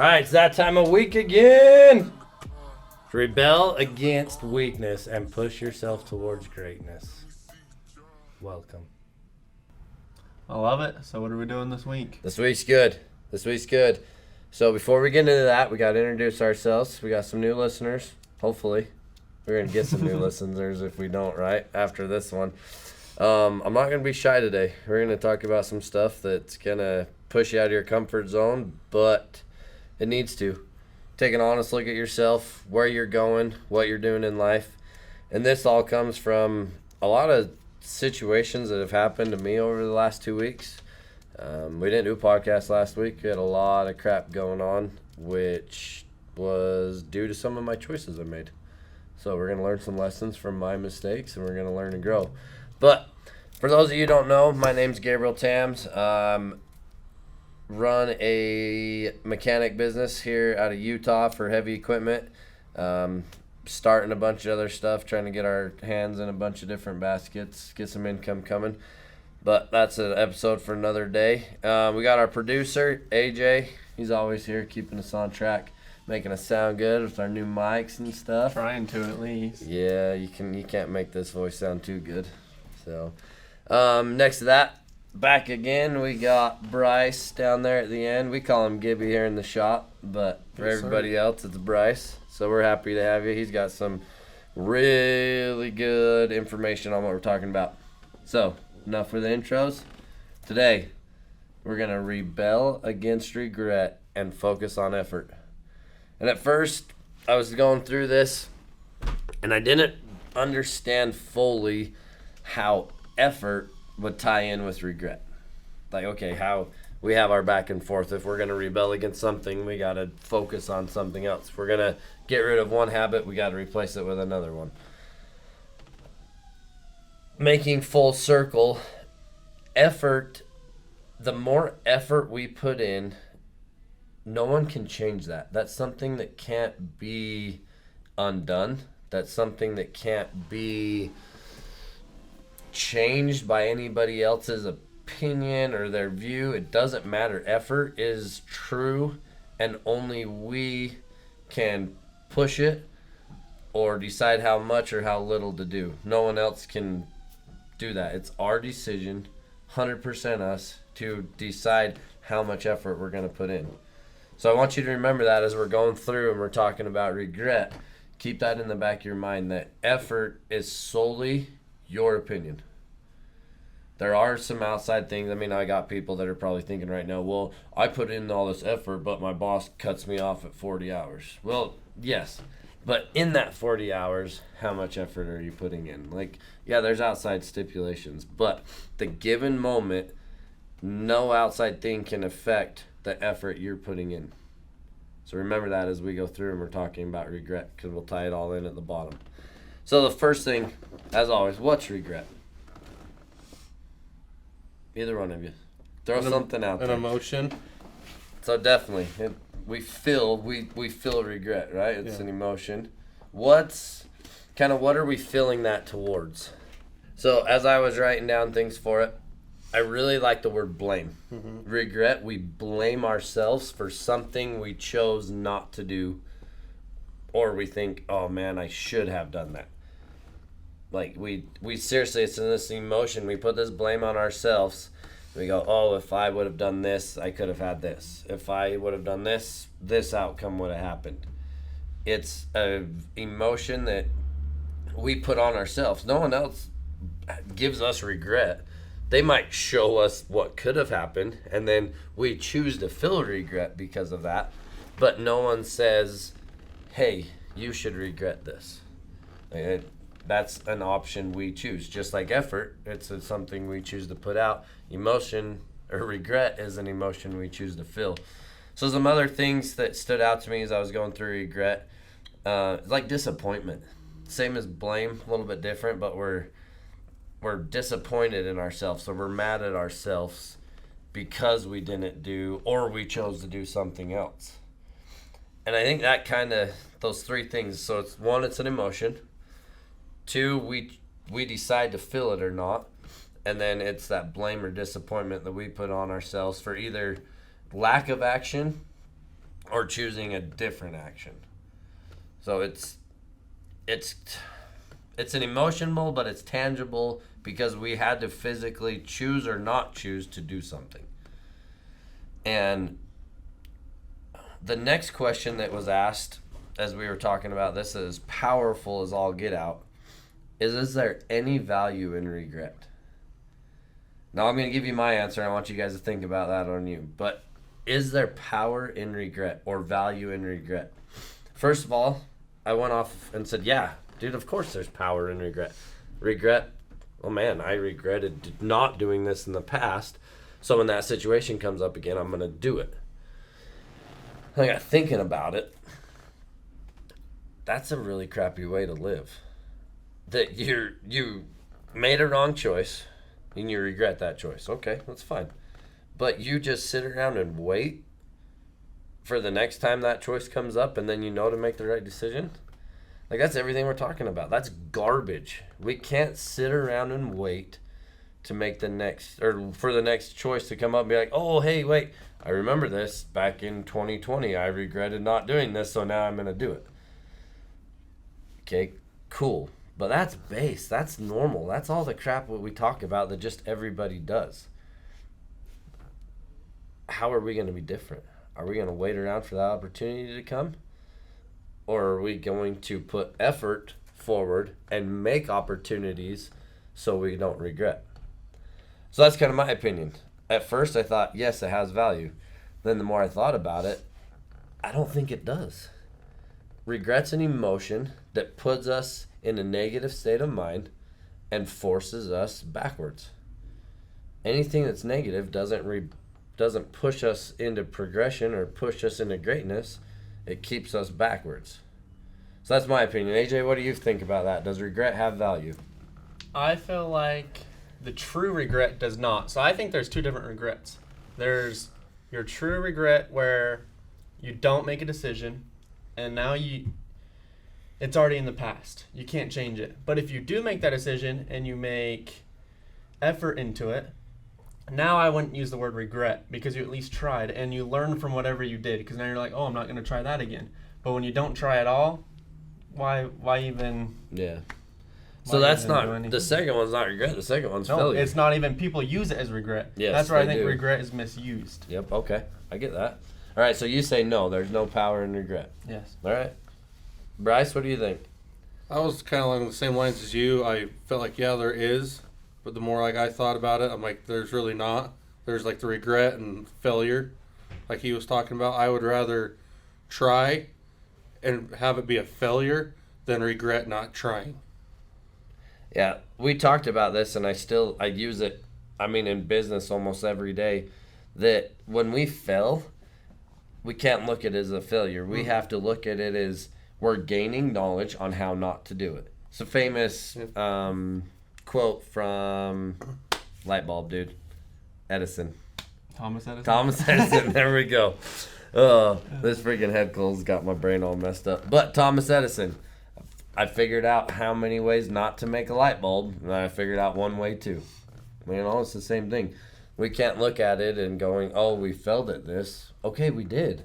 right, it's that time of week again. Rebel against weakness and push yourself towards greatness. Welcome. I love it. So what are we doing this week? This week's good. So before we get into that, we got to introduce ourselves. We got some new listeners, hopefully. We're going to get some new listeners if we don't, right, after this one. I'm not going to be shy today. We're going to talk about some stuff that's going to push you out of your comfort zone, but it needs to. Take an honest look at yourself, where you're going, what you're doing in life. And this all comes from a lot of situations that have happened to me over the last 2 weeks. We didn't do a podcast last week. We had a lot of crap going on, which was due to some of my choices I made. So we're going to learn some lessons from my mistakes, and we're going to learn and grow. But for those of you who don't know, my name's Gabriel Tams. Run a mechanic business here out of Utah for heavy equipment. Starting a bunch of other stuff, trying to get our hands in a bunch of different baskets, get some income coming. But that's an episode for another day. We got our producer, AJ. He's always here keeping us on track, making us sound good with our new mics and stuff. Trying to at least. Yeah, you can't make this voice sound too good. So next to that, back again, we got Bryce down there at the end. We call him Gibby here in the shop, but for everybody else, it's Bryce. So we're happy to have you. He's got some really good information on what we're talking about. So, enough for the intros. Today, we're going to rebel against regret and focus on effort. And at first, I was going through this, and I didn't understand fully how effort would tie in with regret. Like, okay, how we have our back and forth. If we're going to rebel against something, we got to focus on something else. If we're going to get rid of one habit, we got to replace it with another one. Making full circle, effort, the more effort we put in, no one can change that. That's something that can't be undone. That's something that can't be changed by anybody else's opinion or their view. It doesn't matter. Effort is true, and only we can push it or decide how much or how little to do. No one else can do that. It's our decision, 100% us, to decide how much effort we're going to put in. So I want you to remember that as we're going through and we're talking about regret. Keep that in the back of your mind, that effort is solely your opinion. There are some outside things. I mean, I got people that are probably thinking right now, well, I put in all this effort, but my boss cuts me off at 40 hours. Well, yes, but in that 40 hours, how much effort are you putting in? Like, yeah, there's outside stipulations, but the given moment, no outside thing can affect the effort you're putting in. So remember that as we go through and we're talking about regret, because we'll tie it all in at the bottom. So the first thing, as always, what's regret? Either one of you. Throw something out there. An emotion. So definitely, we feel regret, right? It's an emotion. What are we feeling that towards? So as I was writing down things for it, I really like the word blame. Mm-hmm. Regret, we blame ourselves for something we chose not to do, or we think, oh man, I should have done that. Like, we seriously, it's in this emotion. We put this blame on ourselves. We go, oh, if I would have done this, I could have had this. If I would have done this, this outcome would have happened. It's an emotion that we put on ourselves. No one else gives us regret. They might show us what could have happened, and then we choose to feel regret because of that. But no one says, hey, you should regret this. That's an option we choose. Just like effort, it's something we choose to put out. Emotion or regret is an emotion we choose to feel. So some other things that stood out to me as I was going through regret, like disappointment. Same as blame, a little bit different, but we're disappointed in ourselves. So we're mad at ourselves because we didn't do, or we chose to do something else. And I think that those three things. So it's one, it's an emotion. Two, we decide to feel it or not. And then it's that blame or disappointment that we put on ourselves for either lack of action or choosing a different action. So it's an emotional, but it's tangible because we had to physically choose or not choose to do something. And the next question that was asked as we were talking about this is powerful as all get out. Is there any value in regret? Now I'm going to give you my answer. I want you guys to think about that on you. But is there power in regret or value in regret? First of all, I went off and said, yeah, dude, of course there's power in regret. Regret, oh man, I regretted not doing this in the past. So when that situation comes up again, I'm going to do it. I got thinking about it. That's a really crappy way to live. That you made a wrong choice and you regret that choice. Okay, that's fine. But you just sit around and wait for the next time that choice comes up and then you know to make the right decision. Like, that's everything we're talking about. That's garbage. We can't sit around and wait to make the next, or for the next choice to come up and be like, oh, hey, wait, I remember this back in 2020. I regretted not doing this, so now I'm going to do it. Okay, cool. But that's base. That's normal. That's all the crap what we talk about that just everybody does. How are we going to be different? Are we going to wait around for that opportunity to come? Or are we going to put effort forward and make opportunities so we don't regret? So that's kind of my opinion. At first I thought, yes, it has value. Then the more I thought about it, I don't think it does. Regret's an emotion that puts us in a negative state of mind and forces us backwards. Anything that's negative doesn't push us into progression or push us into greatness. It keeps us backwards. So that's my opinion. AJ, what do you think about that? Does regret have value? I feel like the true regret does not. So I think there's two different regrets. There's your true regret where you don't make a decision and now it's already in the past. You can't change it. But if you do make that decision and you make effort into it, now I wouldn't use the word regret because you at least tried and you learn from whatever you did, because now you're like, oh, I'm not going to try that again. But when you don't try at all, why even? Yeah. So that's not, the second one's not regret, the second one's failure. It's not even, people use it as regret. Yes, that's where I think do. regret is misused. Yep, okay. I get that. All right, so you say no, there's no power in regret. Yes. All right. Bryce, what do you think? I was kind of along the same lines as you. I felt like, yeah, there is. But the more like I thought about it, I'm like, there's really not. There's like the regret and failure, like he was talking about. I would rather try and have it be a failure than regret not trying. Yeah, we talked about this, and I use it, I mean, in business almost every day, that when we fail, we can't look at it as a failure. We have to look at it as we're gaining knowledge on how not to do it. It's a famous quote from Lightbulb dude, Edison. Thomas Edison? Thomas Edison, there we go. This freaking head cold's got my brain all messed up. But Thomas Edison, I figured out how many ways not to make a light bulb, and I figured out one way too. You know, it's the same thing. We can't look at it and going, oh, we failed at this. Okay, we did.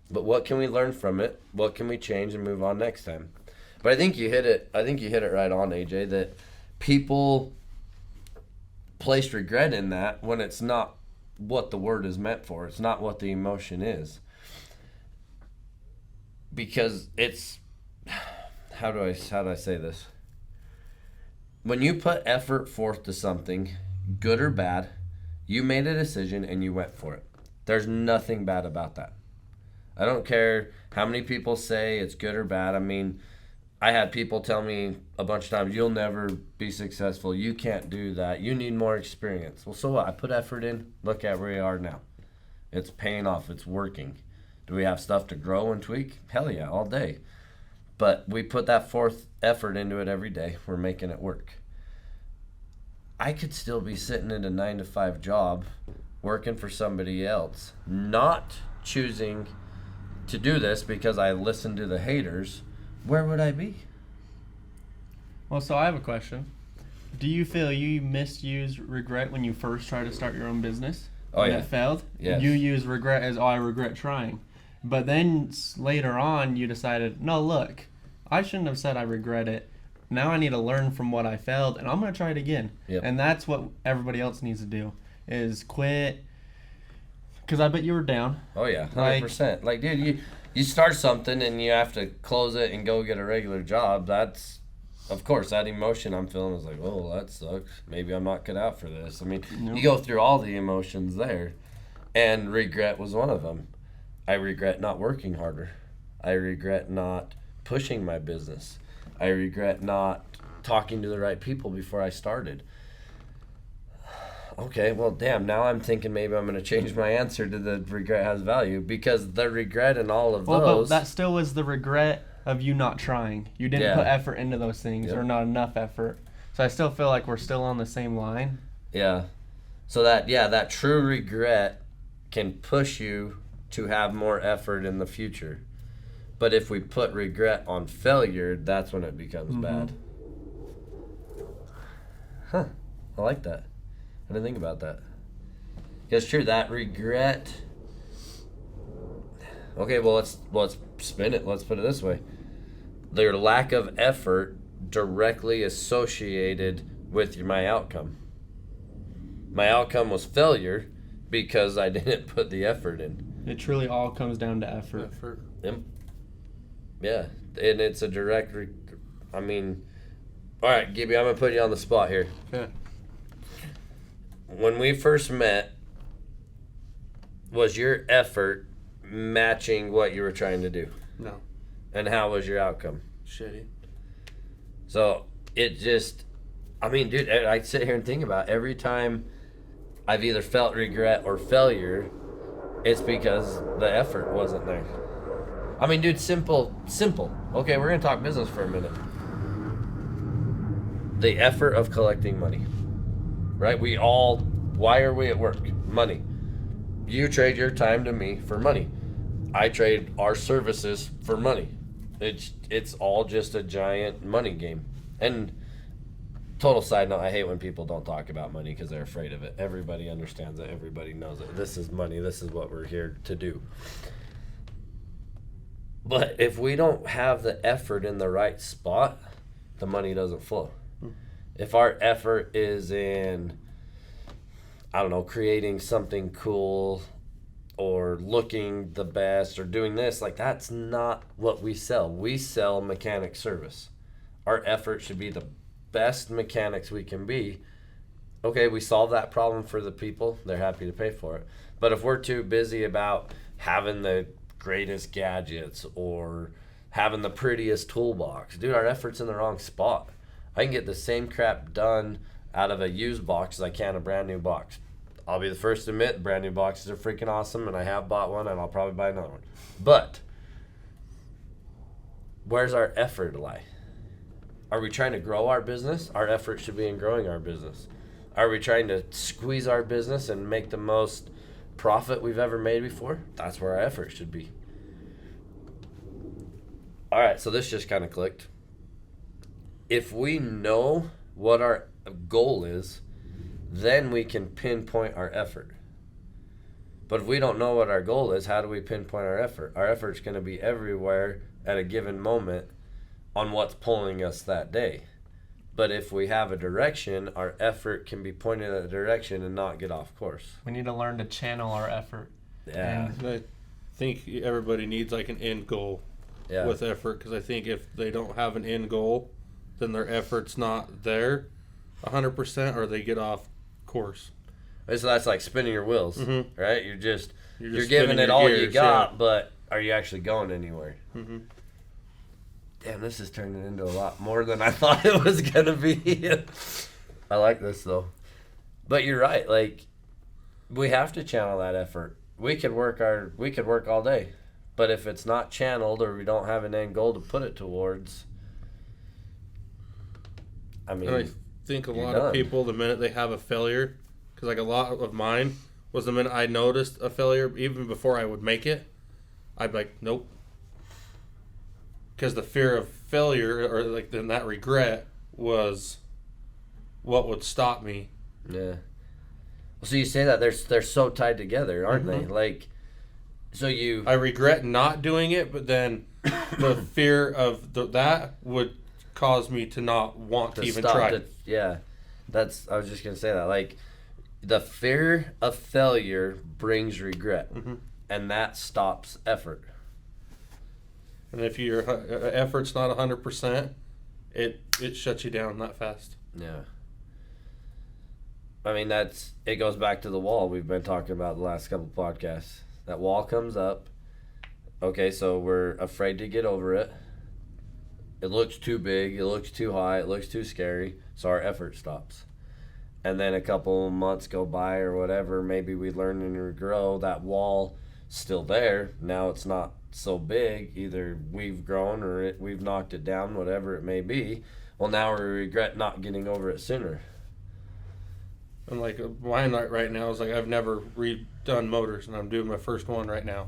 But what can we learn from it? What can we change and move on next time? But I think you hit it right on, AJ, that people place regret in that when it's not what the word is meant for. It's not what the emotion is. Because it's, how do I say this? When you put effort forth to something, good or bad, you made a decision and you went for it. There's nothing bad about that. I don't care how many people say it's good or bad. I mean, I had people tell me a bunch of times, you'll never be successful. You can't do that. You need more experience. Well, so what? I put effort in. Look at where we are now. It's paying off. It's working. Do we have stuff to grow and tweak? Hell yeah, all day. But we put that forth effort into it every day. We're making it work. I could still be sitting in a 9-to-5 job working for somebody else, not choosing to do this because I listened to the haters. Where would I be? Well, so I have a question. Do you feel you misused regret when you first tried to start your own business? Oh, and yeah. it failed? Yes. You use regret as, oh, I regret trying. But then later on, you decided, no, look, I shouldn't have said I regret it. Now I need to learn from what I failed, and I'm going to try it again. Yep. And that's what everybody else needs to do, is quit. Because I bet you were down. Oh yeah, 100%. Like, dude, you start something and you have to close it and go get a regular job. That's, of course, that emotion I'm feeling is like, oh, that sucks. Maybe I'm not cut out for this. I mean, you go through all the emotions there, and regret was one of them. I regret not working harder. I regret not pushing my business. I regret not talking to the right people before I started. Okay, well, damn, now I'm thinking maybe I'm going to change my answer to the regret has value, because the regret in all of those... But that still was the regret of you not trying. You didn't put effort into those things, Yep. or not enough effort. So I still feel like we're still on the same line. Yeah. So that true regret can push you to have more effort in the future. But if we put regret on failure, that's when it becomes bad. Huh. I like that. I didn't think about that. Because true, that regret. Okay, well let's spin it. Let's put it this way. Their lack of effort directly associated with my outcome. My outcome was failure because I didn't put the effort in. It truly all comes down to effort. Yep. Yeah, and it's a direct. I mean, all right, Gibby, I'm gonna put you on the spot here. Okay. When we first met, was your effort matching what you were trying to do? No. And how was your outcome? Shitty. So it just, I mean, dude, I sit here and think about every time I've either felt regret or failure, it's because the effort wasn't there. I mean, dude, simple. Okay, we're going to talk business for a minute. The effort of collecting money, right? Why are we at work? Money. You trade your time to me for money. I trade our services for money. It's all just a giant money game. And total side note, I hate when people don't talk about money because they're afraid of it. Everybody understands it. Everybody knows it. This is money. This is what we're here to do. But if we don't have the effort in the right spot, the money doesn't flow. If our effort is in, I don't know, creating something cool or looking the best or doing this, like, that's not what we sell. We sell mechanic service. Our effort should be the best mechanics we can be. Okay, we solve that problem for the people. They're happy to pay for it. But if we're too busy about having the greatest gadgets or having the prettiest toolbox, dude, our effort's in the wrong spot. I can get the same crap done out of a used box as I can a brand new box. I'll be the first to admit brand new boxes are freaking awesome, and I have bought one, and I'll probably buy another one. But where's our effort lie? Are we trying to grow our business? Our effort should be in growing our business. Are we trying to squeeze our business and make the most profit we've ever made before? That's where our effort should be. All right, so this just kind of clicked. If we know what our goal is, then we can pinpoint our effort. But if we don't know what our goal is, how do we pinpoint our effort? Our effort's going to be everywhere at a given moment on what's pulling us that day. But if we have a direction, our effort can be pointed at a direction and not get off course. We need to learn to channel our effort. Yeah. And I think everybody needs like an end goal with effort, because I think if they don't have an end goal, then their effort's not there 100%, or they get off course. So that's like spinning your wheels, right? You're You're giving it all gears, you got, but are you actually going anywhere? Mm-hmm. Damn, this is turning into a lot more than I thought it was gonna be. I like this though, but you're right. Like, we have to channel that effort. We could work all day, but if it's not channeled or we don't have an end goal to put it towards, I mean, And I think a lot done. of people, the minute they have a failure, because like a lot of mine was the minute I noticed a failure, even before I would make it, I'd be like, nope. Because the fear of failure, or like then that regret, was what would stop me. yeah. So you say that they're so tied together, aren't they? Like, So you I regret not doing it, but then the fear of that would cause me to not want to even try. Yeah, I was just gonna say that. Like, the fear of failure brings regret, and that stops effort. And if your effort's not 100%, it shuts you down that fast. Yeah. I mean, it goes back to the wall we've been talking about the last couple podcasts. That wall comes up. Okay, so we're afraid to get over it. It looks too big. It looks too high. It looks too scary. So our effort stops. And then a couple months go by or whatever. Maybe we learn and grow. That wall still there. Now it's not so big. Either we've grown or we've knocked it down, whatever it may be. Well, now we regret not getting over it sooner. And like mine right now is like I've never redone motors, and I'm doing my first one right now.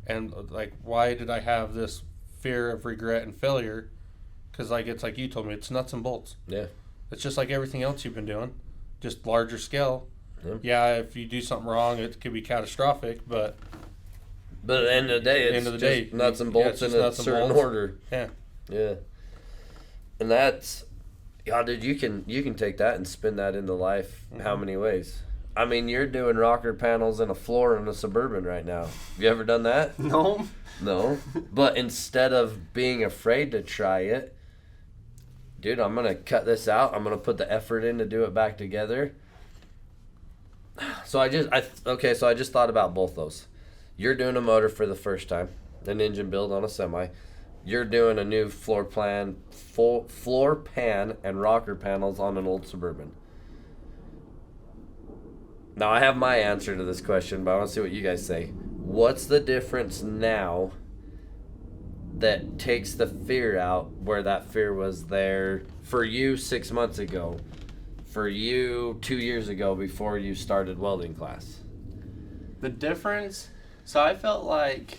And like, why did I have this fear of regret and failure? Because like it's like you told me, it's nuts and bolts. Yeah. It's just like everything else you've been doing, just larger scale. Yeah. Yeah, if you do something wrong, it could be catastrophic, but at the end of the day, it's just nuts and bolts in a certain order. Yeah. Yeah. And that's, yeah, dude, you can take that and spin that into life how many ways? I mean, you're doing rocker panels and a floor in a Suburban right now. Have you ever done that? No. No. But instead of being afraid to try it, dude, I'm going to cut this out. I'm going to put the effort in to do it back together. So I just thought about both those. You're doing a motor for the first time, an engine build on a semi. You're doing a new floor pan and rocker panels on an old Suburban. Now, I have my answer to this question, but I want to see what you guys say. What's the difference now that takes the fear out where that fear was there for you 6 months ago, for you 2 years ago before you started welding class? The difference, so I felt like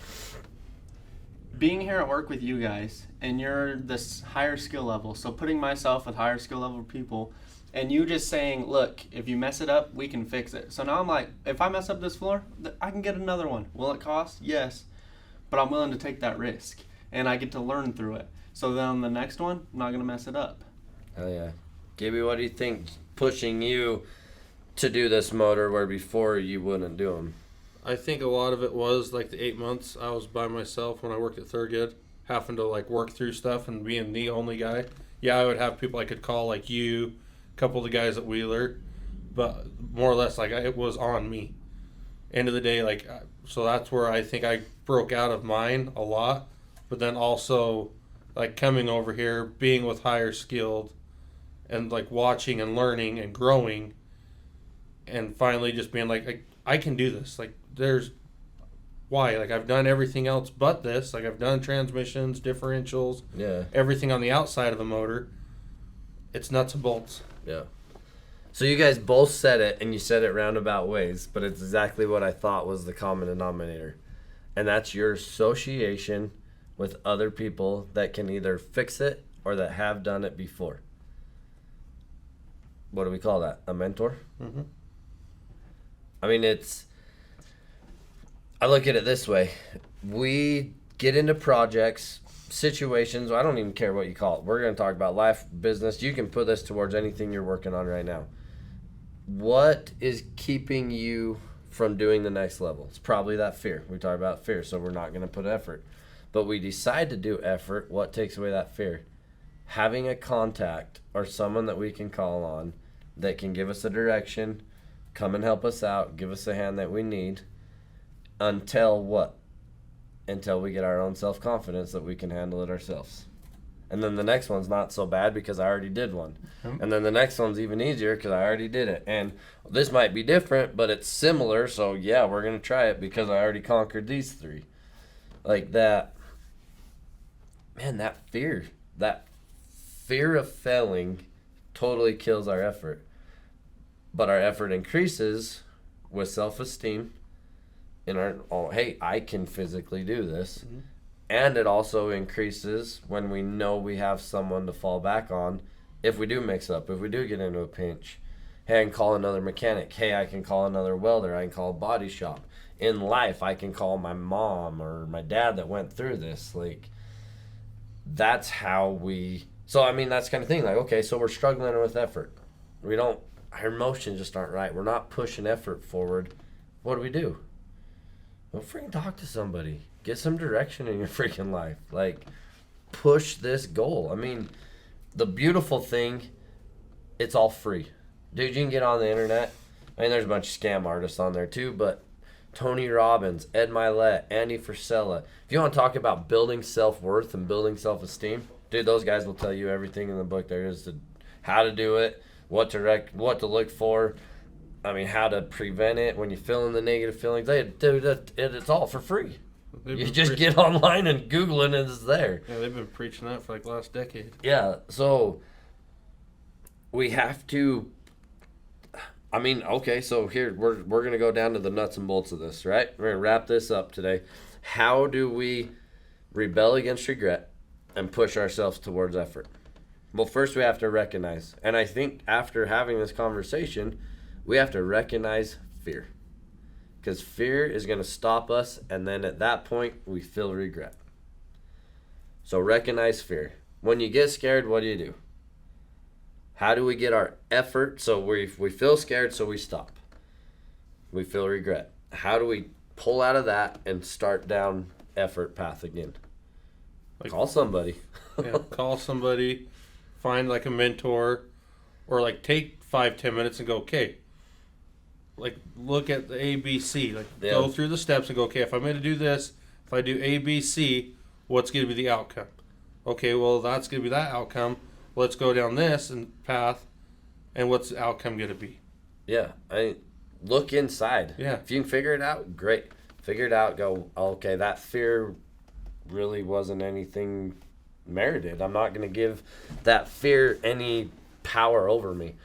being here at work with you guys, and you're this higher skill level, so putting myself with higher skill level people, and you just saying, look, if you mess it up, we can fix it. So now I'm like, if I mess up this floor, I can get another one. Will it cost? Yes. But I'm willing to take that risk, and I get to learn through it. So then on the next one, I'm not going to mess it up. Hell yeah. Gibby, what do you think pushing you to do this motor where before you wouldn't do them? I think a lot of it was like the 8 months I was by myself when I worked at Thurgood, having to like work through stuff and being the only guy. Yeah, I would have people I could call like you, a couple of the guys at Wheeler, but more or less like it was on me. End of the day, like, so that's where I think I broke out of mine a lot, but then also like coming over here, being with higher skilled and like watching and learning and growing and finally just being like I can do this. Like there's why, like I've done everything else but this. Like I've done transmissions, differentials, everything on the outside of a motor. It's nuts and bolts. Yeah. So you guys both said it, and you said it roundabout ways, but it's exactly what I thought was the common denominator. And that's your association with other people that can either fix it or that have done it before. What do we call that? A mentor? Mm-hmm. I mean, I look at it this way. We get into projects, situations, I don't even care what you call it. We're going to talk about life, business. You can put this towards anything you're working on right now. What is keeping you from doing the next level? It's probably that fear. We talk about fear, so we're not going to put effort. But we decide to do effort. What takes away that fear? Having a contact or someone that we can call on that can give us a direction, come and help us out, give us a hand that we need, until what? Until we get our own self-confidence that we can handle it ourselves. And then the next one's not so bad because I already did one. And then the next one's even easier because I already did it. And this might be different, but it's similar, so yeah, we're going to try it because I already conquered these three. Like that, man, that fear of failing totally kills our effort. But our effort increases with self-esteem in our, hey, I can physically do this. Mm-hmm. And it also increases when we know we have someone to fall back on if we do mix up, if we do get into a pinch. Hey, I can call another mechanic. Hey, I can call another welder. I can call a body shop. in life. I can call my mom or my dad that went through this. Like, that's how we. So I mean, that's kind of thing. Like, okay, so we're struggling with effort. We don't. Our emotions just aren't right. We're not pushing effort forward. What do? Well, freaking talk to somebody. Get some direction in your freaking life. Like, push this goal. I mean, the beautiful thing, it's all free. Dude, you can get on the internet. I mean, there's a bunch of scam artists on there too, but Tony Robbins, Ed Milet, Andy Frisella. If you want to talk about building self-worth and building self-esteem, dude, those guys will tell you everything in the book there is to how to do it, what to look for. I mean, how to prevent it when you're feeling the negative feelings. It's all for free. You just get online and Google it and it's there. Yeah, they've been preaching that for like the last decade. Yeah, so we have to. I mean, okay, so here we're going to go down to the nuts and bolts of this, right? We're going to wrap this up today. How do we rebel against regret and push ourselves towards effort? Well, first we have to recognize, and I think after having this conversation, we have to recognize fear. Because fear is going to stop us, and then at that point, we feel regret. So recognize fear. When you get scared, what do? How do we get our effort? So we feel scared, so we stop. We feel regret. How do we pull out of that and start down effort path again? Like, call somebody. Yeah, call somebody. Find like a mentor, or like take 5-10 minutes and go, okay, like look at the ABC, like go through the steps and go, okay, if I'm going to do this, if I do ABC, what's going to be the outcome? Okay, well, that's going to be that outcome. Let's go down this path, and what's the outcome going to be? Yeah, look inside. Yeah. If you can figure it out, great. Figure it out, go, okay, that fear really wasn't anything merited. I'm not going to give that fear any power over me.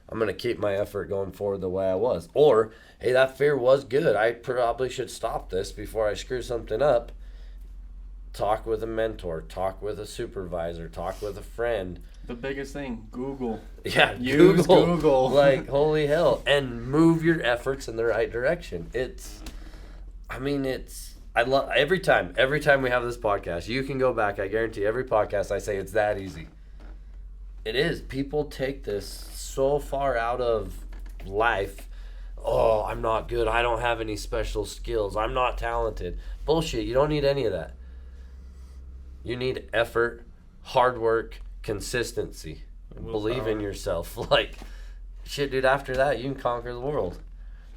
I'm going to keep my effort going forward the way I was. Or, hey, that fear was good. I probably should stop this before I screw something up. Talk with a mentor. Talk with a supervisor. Talk with a friend. The biggest thing, Google. Yeah, Use Google. Like, holy hell. And move your efforts in the right direction. I love every time we have this podcast, you can go back. I guarantee every podcast I say it's that easy. It is. People take this so far out of life. Oh, I'm not good. I don't have any special skills. I'm not talented. Bullshit. You don't need any of that. You need effort, hard work, consistency. Believe in yourself. Like, shit, dude, after that, you can conquer the world.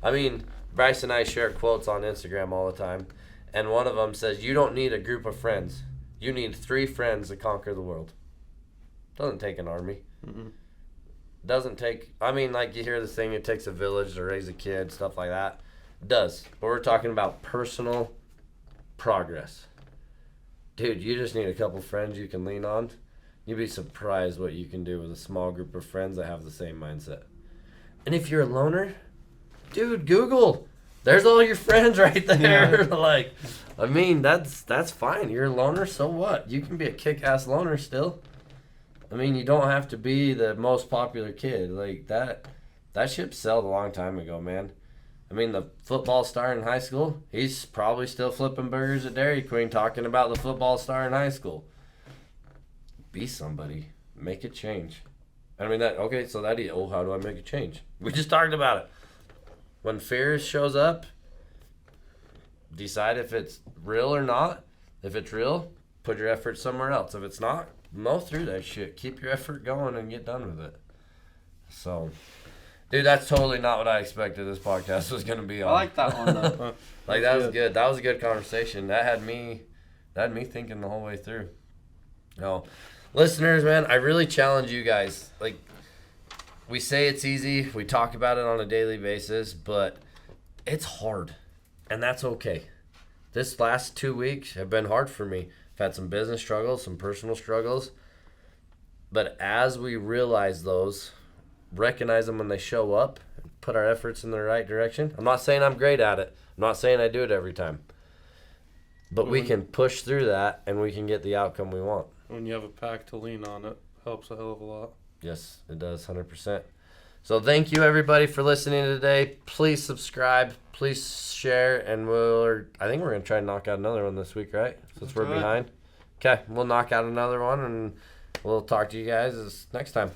I mean, Bryce and I share quotes on Instagram all the time. And one of them says, you don't need a group of friends. You need 3 friends to conquer the world. Doesn't take an army. Mm-mm. Doesn't take, I mean, like you hear this thing, it takes a village to raise a kid, stuff like that. It does. But we're talking about personal progress. Dude, you just need a couple friends you can lean on. You'd be surprised what you can do with a small group of friends that have the same mindset. And if you're a loner, dude, Google. There's all your friends right there. Yeah. Like, I mean, that's fine. You're a loner, so what? You can be a kick-ass loner still. I mean, you don't have to be the most popular kid. Like, that ship sailed a long time ago, man. I mean, the football star in high school, he's probably still flipping burgers at Dairy Queen talking about the football star in high school. Be somebody. Make a change. I mean, how do I make a change? We just talked about it. When fear shows up, decide if it's real or not. If it's real, put your effort somewhere else. If it's not, mow through that shit. Keep your effort going and get done with it. So, dude, that's totally not what I expected this podcast was going to be on. I like that one, though. Like, that was good. That was a good conversation. That had me thinking the whole way through. No, listeners, man, I really challenge you guys. Like, we say it's easy. We talk about it on a daily basis, but it's hard, and that's okay. This last 2 weeks have been hard for me. I've had some business struggles, some personal struggles, but as we realize those, recognize them when they show up, and put our efforts in the right direction. I'm not saying I'm great at it. I'm not saying I do it every time, but we can push through that, and we can get the outcome we want. When you have a pack to lean on, it helps a hell of a lot. Yes, it does, 100%. So thank you everybody for listening today. Please subscribe, please share, and I think we're gonna try and knock out another one this week, right? Since we're behind. Okay, we'll knock out another one, and we'll talk to you guys next time.